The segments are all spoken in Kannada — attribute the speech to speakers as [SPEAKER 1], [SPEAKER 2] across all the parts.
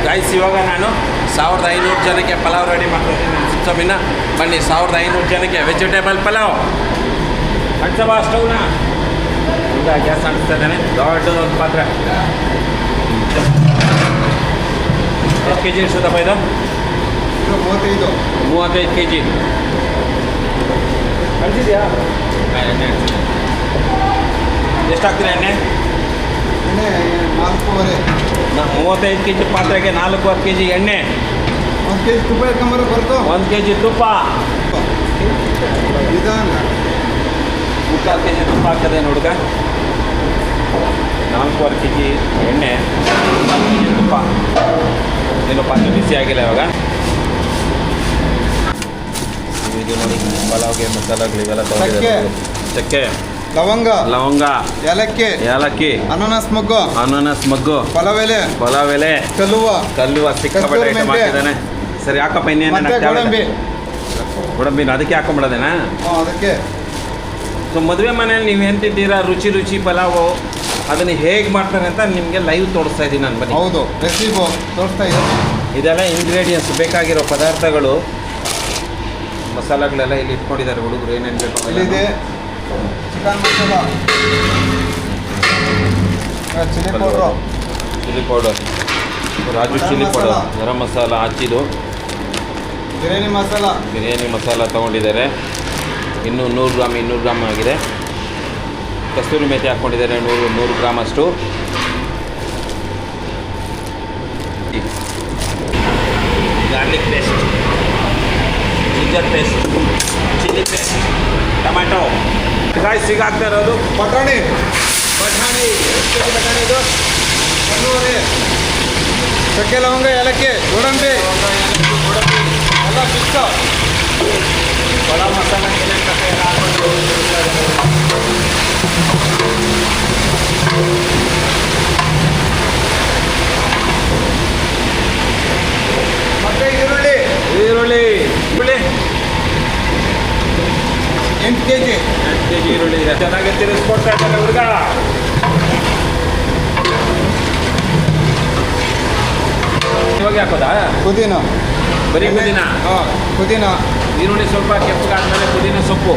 [SPEAKER 1] ಗೈಸ್ ಇವಾಗ ನಾನು 1500 ಜನಕ್ಕೆ ಪಲಾವ್ ರೆಡಿ ಮಾಡ್ತಾಯಿದ್ದೀನಿ ನನ್ನ ಸುತ್ತಮಿನ. ಬನ್ನಿ 1500 ಜನಕ್ಕೆ ವೆಜಿಟೇಬಲ್ ಪಲಾವ್. ಅಂಟಬಾ ಸ್ಟವ್ನ ಈಗ ಗ್ಯಾಸ್ ಅಂಟಿಸ್ತಾ ಇದ್ದಾನೆ. ದೊಡ್ಡದೊಂದು ಪಾತ್ರೆ. ಎಷ್ಟು ಕೆ ಜಿ ಇರ್ತದಪ್ಪ ಇದು? 35 ಕೆ ಜಿ ಕಳಿಸಿದ್ಯಾ? ಎಣ್ಣೆ ಎಷ್ಟು ಹಾಕ್ತೀರಾ ಎಣ್ಣೆ? 35 ಕೆ ಜಿ ಪಾತ್ರೆಗೆ 4.5 ಕೆ ಜಿ ಎಣ್ಣೆ.
[SPEAKER 2] 1 ಕೆ ಜಿ ತುಪ್ಪ ಎತ್ಕೊಂಬರೋ ಬರ್ತು.
[SPEAKER 1] 1 ಕೆ ಜಿ ತುಪ್ಪ. ಮುಕ್ಕಾಲು ಕೆ ಜಿ ತುಪ್ಪ ಆಗ್ತದೆ ನೋಡ್ಗ. 4.5 ಕೆ ಜಿ ಎಣ್ಣೆ, 4 ಕೆ ಜಿ ತುಪ್ಪ. ಏನು ಪಾತ್ರೆ ಬಿಸಿ ಆಗಿಲ್ಲ ಇವಾಗ. ಇದು ನೋಡಿ ಪಲಾವ್ಗೆ ಮಸಾಲೆಗಳು ಇವೆಲ್ಲ ತಗೊಂಡಿದ್ದಾರೆ. ಚಕ್ಕೆ, ಲವಂಗ, ಏಲಕ್ಕಿ, ಅನಾನಸ್ ಮಗ್ಗು, ಪಲಾವ್ ಎಲೆ, ಕಲ್ಲುವ ಸಿಕ್ಕಾಪಟ್ಟೆ ಐಟಮ್ ಹಾಕಿದ್ದಾನೆ. ಸರಿ ಹಾಕಪ್ಪ. ಇನ್ನೇನು ಗೋಡಂಬಿ ಅದಕ್ಕೆ ಹಾಕೊಂಬಿಡೋದೇನಾ?
[SPEAKER 2] ಅದಕ್ಕೆ.
[SPEAKER 1] ಸೊ ಮದುವೆ ಮನೇಲಿ ನೀವು ಎಂತಿದ್ದೀರಾ ರುಚಿ ಪಲಾವು ಅದನ್ನು ಹೇಗೆ ಮಾಡ್ತಾರೆ ಅಂತ ನಿಮಗೆ ಲೈವ್ ತೋರಿಸ್ತಾ ಇದ್ದೀನಿ ನಾನು. ಬನ್ನಿ.
[SPEAKER 2] ಹೌದು, ರೆಸಿಪಿ ತೋರಿಸ್ತಾ ಇದ್ದೀನಿ.
[SPEAKER 1] ಇದೆಲ್ಲ ಇಂಗ್ರೀಡಿಯೆಂಟ್ಸ್ ಬೇಕಾಗಿರೋ ಪದಾರ್ಥಗಳು, ಮಸಾಲೆಗಳೆಲ್ಲ ಇಲ್ಲಿ ಇಟ್ಕೊಂಡಿದ್ದಾರೆ ಹುಡುಗರು. ಏನೇನು ಬೇಕು
[SPEAKER 2] ಇಲ್ಲಿದೆ. Chicken masala, chilli powder,
[SPEAKER 1] Raju chilli powder, garam masala ಹಾಕಿದ್ದು, ಬಿರಿಯಾನಿ ಮಸಾಲ ತೊಗೊಂಡಿದ್ದಾರೆ. ಇನ್ನೂ 100 ಗ್ರಾಮ್ ಆಗಿದೆ. ಕಸ್ತೂರಿ ಮೆಥಿ ಹಾಕ್ಕೊಂಡಿದ್ದಾರೆ 100 ಗ್ರಾಮ್ ಅಷ್ಟು. Garlic paste, ginger paste, chilli paste, tomato. ಸಿಗಾಗ್ತಾ ಇರೋದು
[SPEAKER 2] ಬಟಾಣಿ.
[SPEAKER 1] ಎಷ್ಟು ಬಟಾಣಿ ಇದು?
[SPEAKER 2] 100. ಚಕ್ಕೆ, ಲವಂಗ, ಏಲಕ್ಕಿ, ಗೋಡಂಬಿ ಎಲ್ಲ ಮಿಕ್ಸ್.
[SPEAKER 1] ಪಲಾವ್ ಮಸಾಲ ಹಾಕೊಂಡು
[SPEAKER 2] ಮತ್ತೆ ಈರುಳ್ಳಿ 8 ಕೆ ಜಿ
[SPEAKER 1] ಈರುಳ್ಳಿ ಇದೆ. ಚೆನ್ನಾಗಿ ತಿರ್ಗಿಸ್ಕೊಡ್ತಾ ಇದ್ದಾರೆ ಹುಡುಗ. ಇವಾಗ ಹಾಕೋದಾ?
[SPEAKER 2] ಪುದೀನ,
[SPEAKER 1] ಬರೀ
[SPEAKER 2] ಪುದೀನ,
[SPEAKER 1] ಈರುಳ್ಳಿ ಸ್ವಲ್ಪ ಕೆಂಪಗಾದ್ಮೇಲೆ ಪುದೀನ ಸೊಪ್ಪು,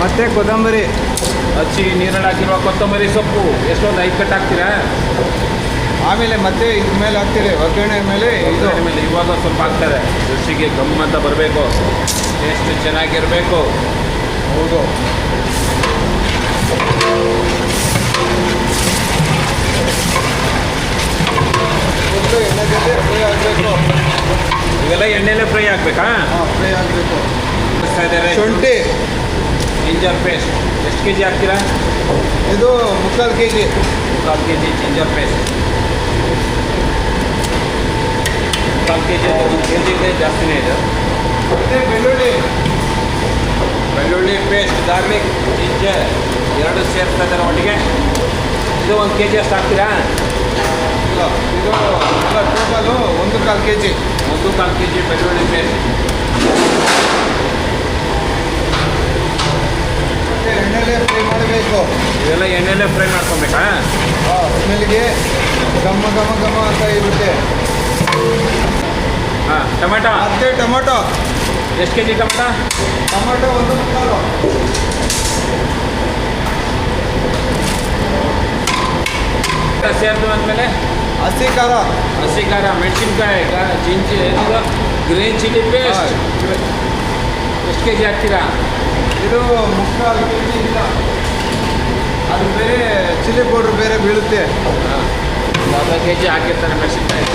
[SPEAKER 2] ಮತ್ತೆ ಕೊತ್ತಂಬರಿ,
[SPEAKER 1] ಹಚ್ಚಿ ನೀರಲ್ಲಿ ಹಾಕಿರುವ ಕೊತ್ತಂಬರಿ ಸೊಪ್ಪು. ಎಷ್ಟೊಂದು 5 ಕಟ್ ಹಾಕ್ತೀರಾ?
[SPEAKER 2] ಆಮೇಲೆ ಮತ್ತೆ ಇದ್ರ ಮೇಲೆ ಹಾಕ್ತೀರಿ ಒಗ್ಗರಣೆ ಮೇಲೆ.
[SPEAKER 1] ಮೇಲೆ ಇವಾಗ ಸ್ವಲ್ಪ ಹಾಕ್ತಾರೆ. ರುಚಿಗೆ ಗಮ್ ಅಂತ ಬರಬೇಕು, ಟೇಸ್ಟ್ ಚೆನ್ನಾಗಿರಬೇಕು.
[SPEAKER 2] ಹೌದು. ಎಣ್ಣೆದಲ್ಲಿ ಫ್ರೈ ಆಗಬೇಕು.
[SPEAKER 1] ಇವೆಲ್ಲ ಎಣ್ಣೆಲೆ ಫ್ರೈ ಆಗಬೇಕಾ?
[SPEAKER 2] ಫ್ರೈ ಆಗಬೇಕು.
[SPEAKER 1] ಶುಂಠಿ, ಜಿಂಜರ್ ಪೇಸ್ಟ್ ಎಷ್ಟು ಕೆ ಜಿ ಹಾಕ್ತೀರಾ?
[SPEAKER 2] ಇದು 3/4 K G.
[SPEAKER 1] 3/4 K G ginger paste. 3/4 K G 1 K G ಇದೆ, ಜಾಸ್ತಿನೇ ಇದೆ.
[SPEAKER 2] ಮತ್ತು
[SPEAKER 1] ಬೆಳ್ಳುಳ್ಳಿ ಪೇಸ್ಟ್, ಗಾರ್ಲಿಕ್, ಜಿಂಜರ್ 2 ಸೇರ್ತಾ ಇದ್ದಾರೆ ಒಟ್ಟಿಗೆ. ಇದು 1 ಕೆ ಜಿ ಅಷ್ಟು ಹಾಕ್ತೀರಾ?
[SPEAKER 2] ಇಲ್ಲ, ಇದು total 1/4 K G.
[SPEAKER 1] 1/4 K G ಬೆಳ್ಳುಳ್ಳಿ ಪೇಸ್ಟ್.
[SPEAKER 2] ಮತ್ತು ಎಣ್ಣೆಲೆ ಫ್ರೈ ಮಾಡಬೇಕು.
[SPEAKER 1] ಇವೆಲ್ಲ ಎಣ್ಣೆಲೆ ಫ್ರೈ ಮಾಡ್ಕೊಬೇಕಾ?
[SPEAKER 2] ಸ್ಮೆಲ್ಗೆ ಘಮ ಅಂತ ಇರುತ್ತೆ.
[SPEAKER 1] ಹಾಂ. ಟೊಮೆಟೊ,
[SPEAKER 2] ಮತ್ತೆ ಟೊಮೊಟೊ
[SPEAKER 1] ಎಷ್ಟು ಕೆ ಜಿ ಟೊಮೆಟೊ?
[SPEAKER 2] 1/4.
[SPEAKER 1] ಸೇರ್ತು ಅಂದಮೇಲೆ
[SPEAKER 2] ಹಸಿ ಖಾರ,
[SPEAKER 1] ಮೆಣಸಿನ್ಕಾಯಿ, ಗ್ರೀನ್ ಚಿಲ್ಲಿ ಪೇಸ್ಟ್. ಎಷ್ಟು ಕೆ ಜಿ ಹಾಕ್ತೀರಾ?
[SPEAKER 2] ಇದು 3/4 ಕೆ ಜಿ. ಇಲ್ಲ, ಅದು ಬೇರೆ ಚಿಲ್ಲಿ ಪೌಡ್ರ್ ಬೇರೆ ಬೀಳುತ್ತೆ.
[SPEAKER 1] ಅರ್ಧ ಕೆ ಜಿ ಹಾಕಿರ್ತಾರೆ ಮೆಣಸಿನ್ಕಾಯಿ.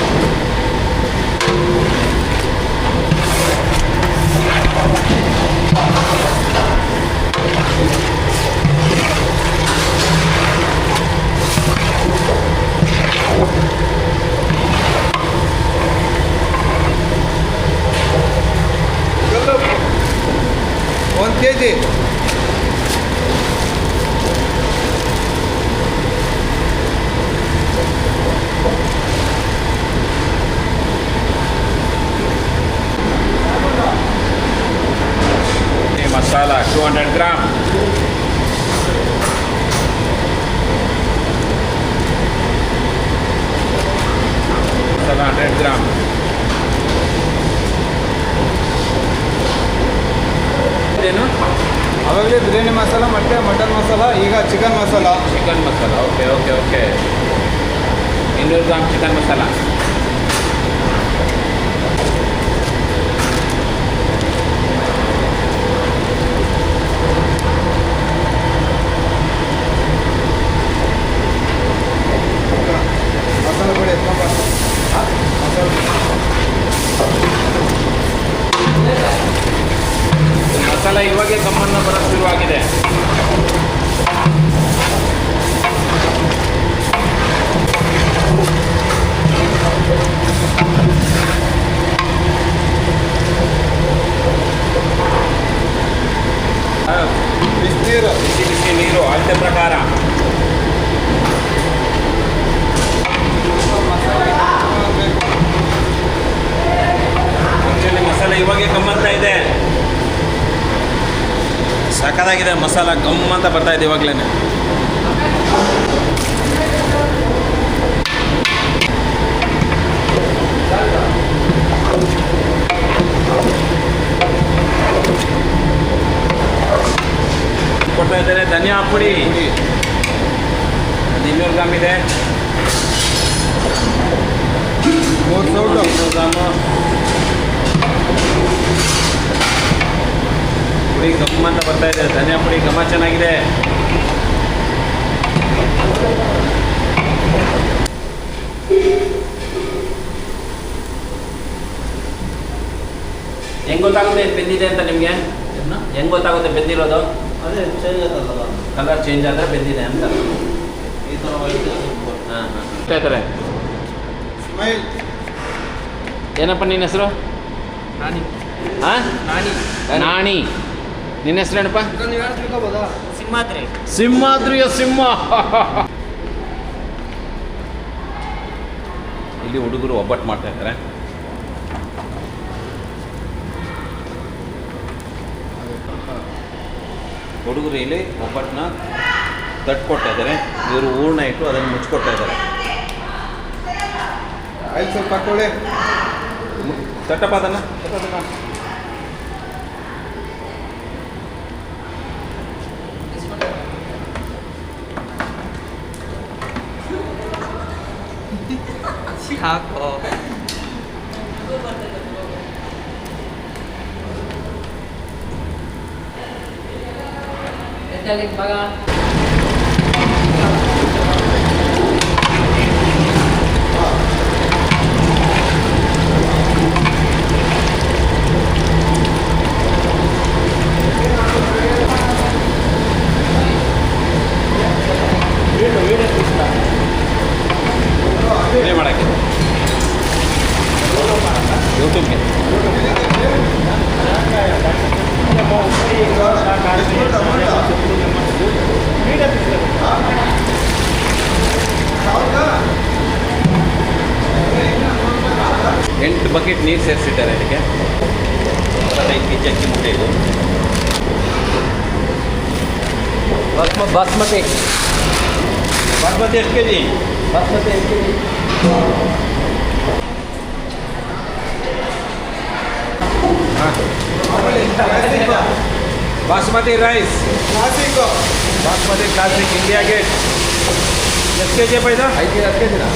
[SPEAKER 2] ಒಂದು K G.
[SPEAKER 1] Masala 200 gram. Masala 100 gram. ಏನು
[SPEAKER 2] ಅವಾಗಲೇ ಬಿರಿಯಾನಿ ಮಸಾಲ ಮತ್ತು ಮಟನ್ ಮಸಾಲ, ಈಗ chicken masala.
[SPEAKER 1] Chicken masala. Okay okay okay 200 gram chicken masala.
[SPEAKER 2] Masala ಪುಡಿ ಎತ್ಕೊಂಬ. ಮಸಾಲ
[SPEAKER 1] ಮಸಾಲ ಇವಾಗೆ ಗಮ್ಮನ್ನ ಬರೋಕ್ಕೆ ಶುರುವಾಗಿದೆ.
[SPEAKER 2] ಬಿಸಿನೀರು.
[SPEAKER 1] ಬಿಸಿ ಬಿಸಿ ನೀರು ಅಳತೆ ಪ್ರಕಾರ. ಆ್ಯಕ್ಚುಲಿ ಮಸಾಲೆ ಇವಾಗೆ ಗಮ್ಮಂತ ಇದೆ. ಸಖತ್ತಾಗಿದೆ ಮಸಾಲ, ಗಮ್ ಅಂತ ಬರ್ತಾ ಇದೆ ಇವಾಗಲೇ. ಕೊಡ್ತಾ ಇದ್ದಾರೆ ಧನಿಯಾ ಪುಡಿ. ಅದು 200 ಗ್ರಾಮ್ ಇದೆ.
[SPEAKER 2] 3 ಸೌಟು.
[SPEAKER 1] 200 ಗ್ರಾಮು ಪುಡಿ ಗಮ್ ಅಂತ ಬರ್ತಾ ಇದೆ. ಧನಿಯಾ ಪುಡಿ ಘಮ ಚೆನ್ನಾಗಿದೆ. ಹೆಂಗೆ ಗೊತ್ತಾಗುತ್ತೆ ಬೆಂದಿದೆ ಅಂತ ನಿಮಗೆ? ಹೆಂಗೆ ಗೊತ್ತಾಗುತ್ತೆ ಬೆಂದಿರೋದು?
[SPEAKER 3] ಅದೇ ಚೇಂಜ್ ಆಯ್ತಲ್ಲ,
[SPEAKER 1] ಕಲರ್ ಚೇಂಜ್ ಆದರೆ ಬೆಂದಿದೆ ಅಂತ.
[SPEAKER 3] ಈ ಥರ ವೈಟ್.
[SPEAKER 1] ಹಾಂ ಹಾಂ ಹೇಳ್ತಾರೆ.
[SPEAKER 2] ಸ್ಮೈಲ್.
[SPEAKER 1] ಏನಪ್ಪ ನಿನ್ನ ಹೆಸರು?
[SPEAKER 3] ನಾನಿ
[SPEAKER 1] ಹಾಂ
[SPEAKER 3] ನಾನಿ
[SPEAKER 1] ನಾಣಿ. ನಿನ್ನ ಹೆಸರು ಏನಪ್ಪ?
[SPEAKER 3] ನೀವು ಯಾರು ತಿಳ್ಕೊಬೋದಾ? ಸಿಂಹಾದ್ರಿ.
[SPEAKER 1] ಸಿಂಹಾದ್ರಿಯ ಸಿಂಹ. ಇಲ್ಲಿ ಹುಡುಗರು ಒಬ್ಬಟ್ಟು ಮಾಡ್ತಾ ಇದ್ದಾರೆ. ಹುಡುಗರು ಇಲ್ಲಿ ಒಬ್ಬಟ್ಟನ್ನ ತಟ್ಕೊಡ್ತಾ ಇದ್ದಾರೆ. ಇವರು ಹೂರ್ಣ ಇಟ್ಟು ಅದನ್ನು ಮುಚ್ಕೊಡ್ತಾ ಇದ್ದಾರೆ.
[SPEAKER 2] ಆಯಿಲ್ ಸ್ವಲ್ಪ ಹಾಕೊಳ್ಳಿ.
[SPEAKER 1] ತಟ್ಟಪ್ಪ ಅದನ್ನು.
[SPEAKER 3] ಹಾಕೋ. ಮಗ
[SPEAKER 1] ಏನೇ ಮಾಡೋಕ್ಕೆ ಯೂಟ್ಯೂಬ್ಗೆ ಎಂಟು ಬಕೆಟ್ ನೀರು ಸೇರಿಸಿದ್ದಾರೆ ಇದಕ್ಕೆ. 25 ಕೆಜಿ ಅಕ್ಕಿ ಮುದ್ದೆ ಇದು.
[SPEAKER 3] ಬಾಸ್ಮತಿ
[SPEAKER 1] ಬಾಸ್ಮತಿ ಎಷ್ಟು ಕೆ ಜಿ?
[SPEAKER 3] ಬಾಸ್ಮತಿ ಎಷ್ಟು KG?
[SPEAKER 1] Basmati rice,
[SPEAKER 2] classic.
[SPEAKER 1] Basmati classic India Gate. ಎಷ್ಟು ಕೆ ಜಿ ಅಪ್ಪ ಇದು?
[SPEAKER 3] 5 ಕೆಜಿ 10 ಕೆಜಿನಾ?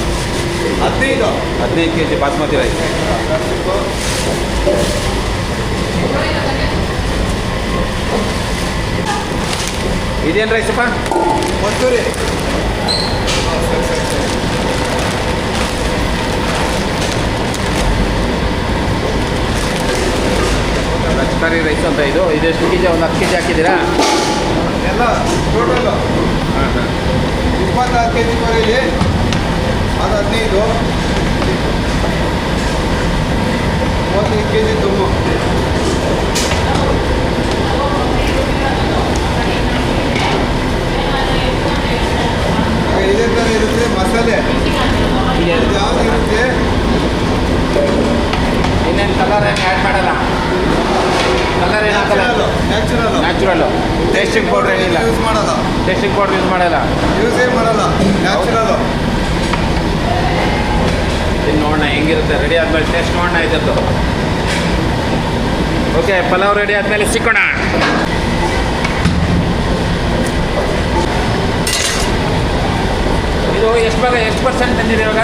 [SPEAKER 2] 15.
[SPEAKER 1] 15 ಕೆ ಜಿ ಬಾಸ್ಮತಿ ರೈಸ್. ಇದೇನು ರೈಸಪ್ಪ?
[SPEAKER 2] ಮಸೂರಿ.
[SPEAKER 1] ಲಚ್ಕರಿ ರೈಸ್ ಅಂತ ಇದು. ಇದೆಷ್ಟು ಕೆ ಜಿ? ಒಂದು 10 ಕೆ ಜಿ ಹಾಕಿದ್ದೀರಾ?
[SPEAKER 2] ಎಲ್ಲ ಟೋಟಲ್ಲು
[SPEAKER 1] ಹಾಂ ಹಾಂ
[SPEAKER 2] 26 ಕೆ ಜಿ ಬರೀಲಿ. ಅದು 15. 35 ಕೆ ಜಿ ತುಂಬು. ಇದೇ ಥರ ಇರುತ್ತೆ ಮಸಾಲೆ. ಇದು ಯಾವ್ದು ಇರುತ್ತೆ?
[SPEAKER 1] ಇನ್ನೇನು ಕಲರ್ ಏನು ಆ್ಯಡ್ ಮಾಡಲ್ಲ? ಕಲರ್ ಏನು ಹಾಕಲ್ಲ?
[SPEAKER 2] ನ್ಯಾಚುರಲ್.
[SPEAKER 1] ನ್ಯಾಚುರಲ್ಲು. ಟೇಸ್ಟಿಂಗ್ ಪೌಡ್ರ್ ಏನಿಲ್ಲ?
[SPEAKER 2] ಯೂಸ್ ಮಾಡಲ್ಲ.
[SPEAKER 1] ಟೇಸ್ಟಿಂಗ್ ಪೌಡ್ರ್ ಯೂಸ್ ಮಾಡಲ್ಲ.
[SPEAKER 2] ಯೂಸೇ ಮಾಡಲ್ಲ. ನ್ಯಾಚುರಲ್.
[SPEAKER 1] ಇನ್ನು ನೋಡೋಣ ಹೆಂಗಿರುತ್ತೆ. ರೆಡಿ ಆದಮೇಲೆ ಟೇಸ್ಟ್ ನೋಡೋಣ ಇದ್ದದ್ದು. ಓಕೆ, ಪಲಾವ್ ರೆಡಿ ಆದಮೇಲೆ ಸಿಕ್ಕೋಣ. ಇದು ಎಷ್ಟು ಪರ್ಸೆಂಟ್ ಬಂದಿದೆ ಇವಾಗ?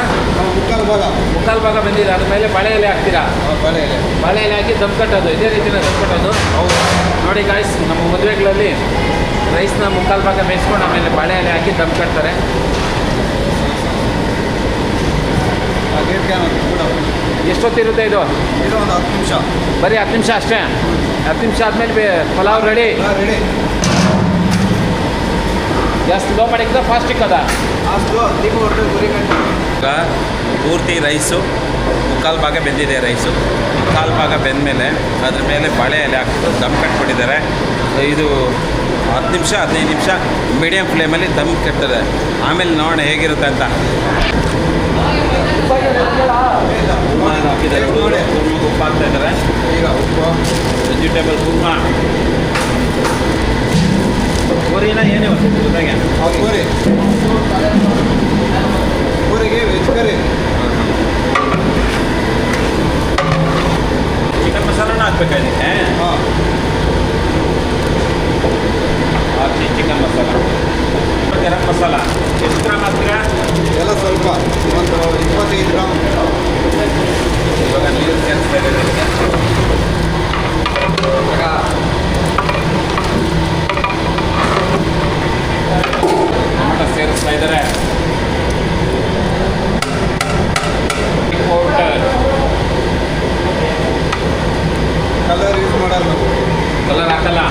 [SPEAKER 2] ಮುಕ್ಕಾಲು ಭಾಗ
[SPEAKER 1] ಬಂದಿದೆ. ಅದ್ರ ಮೇಲೆ ಬಾಳೆ ಎಲೆ ಹಾಕ್ತೀರಾ?
[SPEAKER 2] ಬಾಳೆ ಎಲೆ.
[SPEAKER 1] ಬಾಳೆ ಎಲೆ ಹಾಕಿ ದಮ್ ಕಟ್ಟೋದು, ಇದೇ ರೀತಿನ ದಮ್ ಕಟ್ಟೋದು.
[SPEAKER 2] ಹೌದು.
[SPEAKER 1] ನೋಡಿ ಗಾಯ್ಸ್, ನಮ್ಮ ಮದುವೆಗಳಲ್ಲಿ ರೈಸ್ನ ಮುಕ್ಕಾಲು ಭಾಗ ಬೇಯಿಸ್ಕೊಂಡು ಆಮೇಲೆ ಬಾಳೆ ಎಲೆ ಹಾಕಿ ದಮ್ ಕಟ್ತಾರೆ. ಎಷ್ಟೊತ್ತಿರುತ್ತೆ ಇದು?
[SPEAKER 2] ಇದು ಒಂದು 10 ನಿಮಿಷ.
[SPEAKER 1] ಬರೀ 10 ನಿಮಿಷ ಅಷ್ಟೇ. 10 ನಿಮಿಷ ಆದಮೇಲೆ ಪಲಾವ್ ರೆಡಿ.
[SPEAKER 2] ರೆಡಿ.
[SPEAKER 1] ಜಾಸ್ತಿ ಲೋ ಮಾಡಿದ ಫಾಸ್ಟ್ ಇಕ್ಕದ?
[SPEAKER 2] ಅಷ್ಟು ದೀಪ ಹೊರಟು ಗುರಿ ಗಂಟೆ.
[SPEAKER 1] ಈಗ ಪೂರ್ತಿ ರೈಸು ಮುಕ್ಕಾಲು ಭಾಗ ಬೆಂದಿದೆ. ರೈಸು ಮುಕ್ಕಾಲು ಭಾಗ ಬೆಂದಮೇಲೆ ಅದ್ರ ಮೇಲೆ ಬಾಳೆ ಎಲೆ ಹಾಕ್ಬಿಟ್ಟು ದಮ್ ಕಟ್ಬಿಟ್ಟಿದ್ದಾರೆ. ಇದು 10 ನಿಮಿಷ 15 ನಿಮಿಷ ಮೀಡಿಯಮ್ ಫ್ಲೇಮಲ್ಲಿ ದಮ್ ಕಟ್ತದೆ. ಆಮೇಲೆ ನೋಡೋಣ ಹೇಗಿರುತ್ತೆ ಅಂತ. ಹಾಕಿದ್ದಾರೆ, ಉಪ್ಪು ಹಾಕ್ತಾ ಇದ್ದಾರೆ.
[SPEAKER 2] ಈಗ ಉಪ್ಪು,
[SPEAKER 1] ವೆಜಿಟೇಬಲ್ ಕುರ್ಮಾ, ಪೂರಿನ ಏನೇ ಜೊತೆಗೆ
[SPEAKER 2] ಪೂರಿ, ಪೂರಿಗೆ ವೆಜ್ ಕರಿ,
[SPEAKER 1] ಚಿಕನ್ ಮಸಾಲನ ಹಾಕ್ಬೇಕಾ ಇದಕ್ಕೆ?
[SPEAKER 2] ಹಾಂ,
[SPEAKER 1] ಹಾಕಿ ಚಿಕನ್ ಮಸಾಲ, ಗರಂ ಮಸಾಲ. ಎಷ್ಟು ಗ್ರಾಮ್ ಹಾಕ್ತೀರಾ?
[SPEAKER 2] ಎಲ್ಲ ಸ್ವಲ್ಪ ಒಂದು 25 ಗ್ರಾಮ್.
[SPEAKER 1] ಇವಾಗ ನೀರು ಸೇರಿಸ್ತಾ ಇದ್ದೀವಿ. ಟೊಮೆಟೊ ಸೇರಿಸ್ತಾ ಇದ್ದಾರೆ. ಪೌಡರ್,
[SPEAKER 2] ಕಲರ್ ಯೂಸ್ ಮಾಡಲ್ಲ ನಾವು.
[SPEAKER 1] ಕಲರ್ ಹಾಕಲ್ಲ.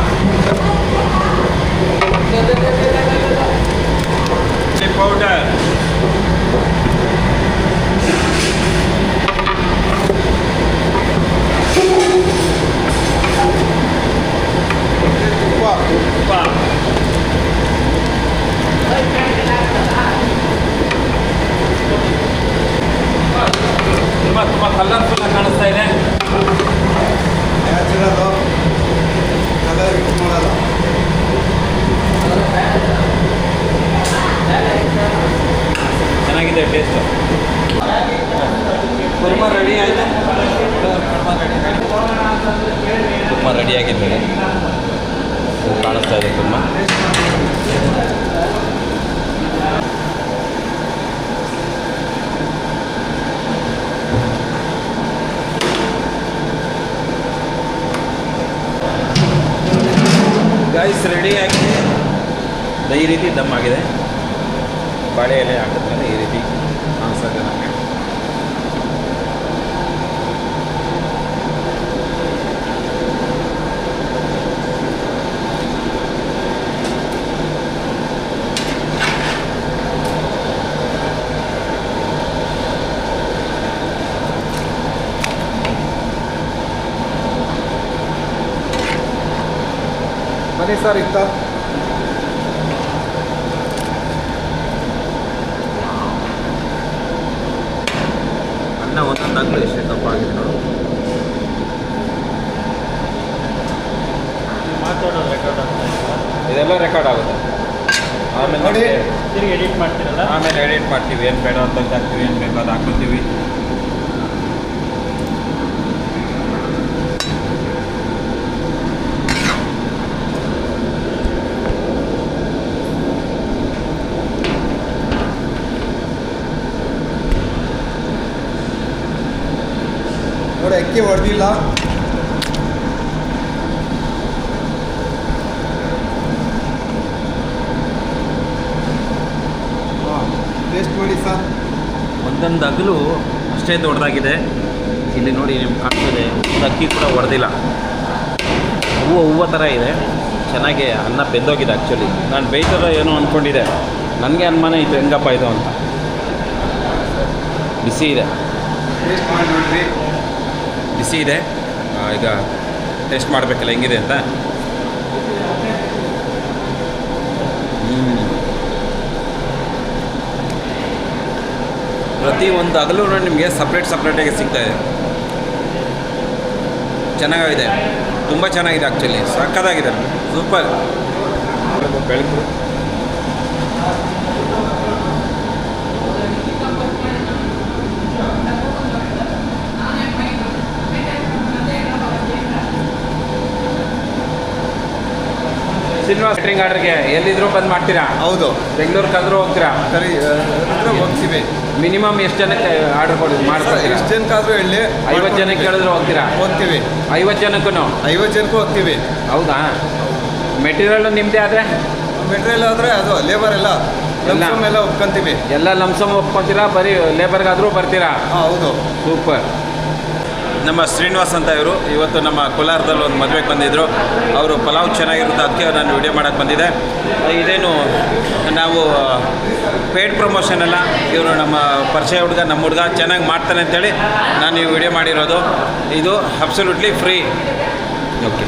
[SPEAKER 1] ಪೌಡರ್,
[SPEAKER 2] ಉಪ್ಪು,
[SPEAKER 1] ಉಪ್ಪ, ತುಂಬ ಕಲರ್ಫುಲ್ ಆಗಿ ಕಾಣಿಸ್ತಾ ಇದೆ.
[SPEAKER 2] ನ್ಯಾಚುರಲ್ಲು, ಕಲರ್ ಯೂಸ್ ಮಾಡಲ್ಲ.
[SPEAKER 1] ಚೆನ್ನಾಗಿದೆ ಟೇಸ್ಟು.
[SPEAKER 2] ಕುರ್ಮಾ ರೆಡಿ ಆಯಿತು.
[SPEAKER 1] ತುಂಬ ರೆಡಿಯಾಗಿದ್ಮೇಲೆ ಕಾಣಿಸ್ತಾ ಇದೆ ತುಂಬ. ಗೈಸ್ ರೆಡಿಯಾಗಿ ಈ ರೀತಿ ದಮ್ ಆಗಿದೆ. ಬಾಳೆ ಎಲೆ ಹಾಕಿದ್ಮೇಲೆ ಈ ರೀತಿ ಕಾಣಿಸ್ತದೆ ನಮಗೆ.
[SPEAKER 2] ಬನ್ನಿ ಸರ್, ಇತ್ತ
[SPEAKER 1] ಅನ್ನ ಒಂದೊಂದಾಗಲೂ ಎಷ್ಟು ದಪ್ಪ ಆಗಿದೆ ನೋಡು. ಇದೆಲ್ಲ ರೆಕಾರ್ಡ್ ಆಗುತ್ತೆ. ಆಮೇಲೆ
[SPEAKER 2] ನೋಡಿ.
[SPEAKER 3] ತಿರುಗಿ ಎಡಿಟ್ ಮಾಡ್ತೀರಲ್ಲ?
[SPEAKER 1] ಆಮೇಲೆ ಎಡಿಟ್ ಮಾಡ್ತೀವಿ. ಏನು ಬೇಡ ಅಂತ ಹಾಕ್ತೀವಿ, ಏನು ಬೇಕೋ ಅದು ಹಾಕ್ಕೊತೀವಿ.
[SPEAKER 2] ನೋಡಿ, ಅಕ್ಕಿ ಹೊಡೆದಿಲ್ಲ. ಟೇಸ್ಟ್ ಮಾಡಿ ಸರ್.
[SPEAKER 1] ಒಂದೊಂದು ಅಗಲು ಅಷ್ಟೇ ದೊಡ್ಡದಾಗಿದೆ. ಇಲ್ಲಿ ನೋಡಿ ನಿಮ್ಗೆ ಕಾಣ್ತದೆ, ಒಂದು ಅಕ್ಕಿ ಕೂಡ ಹೊಡೆದಿಲ್ಲ. ಹೂವು ಥರ ಇದೆ. ಚೆನ್ನಾಗಿ ಅನ್ನ ಬೆಂದೋಗಿದೆ. ಆ್ಯಕ್ಚುಲಿ ನಾನು ಬೇಯ್ತದ ಏನೋ ಅಂದ್ಕೊಂಡಿದ್ದೆ. ನನಗೆ ಅನುಮಾನ ಇತ್ತು ಹೆಂಗಪ್ಪ ಇದು ಅಂತ. ಬಿಸಿ ಇದೆ,
[SPEAKER 2] ಟೇಸ್ಟ್ ಮಾಡಿ ನೋಡ್ರಿ.
[SPEAKER 1] ಬಿಸಿ ಇದೆ. ಈಗ ಟೇಸ್ಟ್ ಮಾಡಬೇಕಲ್ಲ ಹೆಂಗಿದೆ ಅಂತ. ಪ್ರತಿ ಒಂದು ಅಗಲು ನಿಮಗೆ ಸಪ್ರೇಟಾಗಿ ಸಿಗ್ತಾಯಿದೆ. ಚೆನ್ನಾಗಿದೆ, ತುಂಬ ಚೆನ್ನಾಗಿದೆ. ಆ್ಯಕ್ಚುಲಿ ಸಕ್ಕತ್ತಾಗಿದೆ, ಸೂಪರ್. ಬೆಳಕು ಶ್ರೀನಿವಾಸ್ ಕ್ಯಾಟ್ರಿಂಗ್ ಆರ್ಡರ್ಗೆ ಎಲ್ಲಿದ್ರು ಬಂದು ಮಾಡ್ತೀರಾ?
[SPEAKER 2] ಹೌದು.
[SPEAKER 1] ಬೆಂಗಳೂರಿಗಾದ್ರೂ ಹೋಗ್ತೀರಾ?
[SPEAKER 2] ಸರಿ ಹೋಗ್ತೀವಿ.
[SPEAKER 1] ಮಿನಿಮಮ್ ಎಷ್ಟು ಜನಕ್ಕೆ ಆರ್ಡರ್ ಕೊಡಿ ಮಾಡ್ಕೊಡ್ತೀರಾ?
[SPEAKER 2] ಎಷ್ಟು ಜನಕ್ಕಾದ್ರೂ ಹೇಳಿ.
[SPEAKER 1] 50 ಜನಕ್ಕೆ ಹೇಳಿದ್ರು ಹೋಗ್ತೀರಾ?
[SPEAKER 2] ಹೋಗ್ತೀವಿ.
[SPEAKER 1] 50 ಜನಕ್ಕೂ?
[SPEAKER 2] 50 ಜನಕ್ಕೂ ಹೋಗ್ತೀವಿ.
[SPEAKER 1] ಹೌದಾ? ಮೆಟೀರಿಯಲ್ ನಿಮ್ಮದೇ ಆದರೆ?
[SPEAKER 2] ಮೆಟೀರಿಯಲ್ ಆದರೆ ಅದು ಲೇಬರ್ ಎಲ್ಲ ಎಲ್ಲ ಒಪ್ಕೊಂತೀವಿ.
[SPEAKER 1] ಎಲ್ಲ ಲಂಸಮ್ ಒಪ್ಕೊತೀರಾ? ಬರೀ ಲೇಬರ್ಗಾದರೂ ಬರ್ತೀರಾ?
[SPEAKER 2] ಹಾಂ ಹೌದು.
[SPEAKER 1] ಸೂಪರ್.
[SPEAKER 4] ನಮ್ಮ ಶ್ರೀನಿವಾಸ್ ಅಂತ ಇವರು ಇವತ್ತು ನಮ್ಮ ಕೋಲಾರದಲ್ಲಿ ಒಂದು ಮದುವೆಗೆ ಬಂದಿದ್ದರು. ಅವರು ಪಲಾವ್ ಚೆನ್ನಾಗಿರುತ್ತೆ, ಅದಕ್ಕೆ ನಾನು ವಿಡಿಯೋ ಮಾಡೋಕ್ಕೆ ಬಂದಿದ್ದೆ. ಇದೇನು ನಾವು ಪೇಯ್ಡ್ ಪ್ರಮೋಷನ್ ಅಲ್ಲ, ಇವರು ನಮ್ಮ ಪರಿಚಯ ಹುಡುಗ, ನಮ್ಮ ಹುಡುಗ ಚೆನ್ನಾಗಿ ಮಾಡ್ತಾನೆ ಅಂತೇಳಿ ನಾನು ಈ ವಿಡಿಯೋ ಮಾಡಿರೋದು. ಇದು ಅಬ್ಸಲ್ಯೂಟ್ಲಿ ಫ್ರೀ. ಓಕೆ.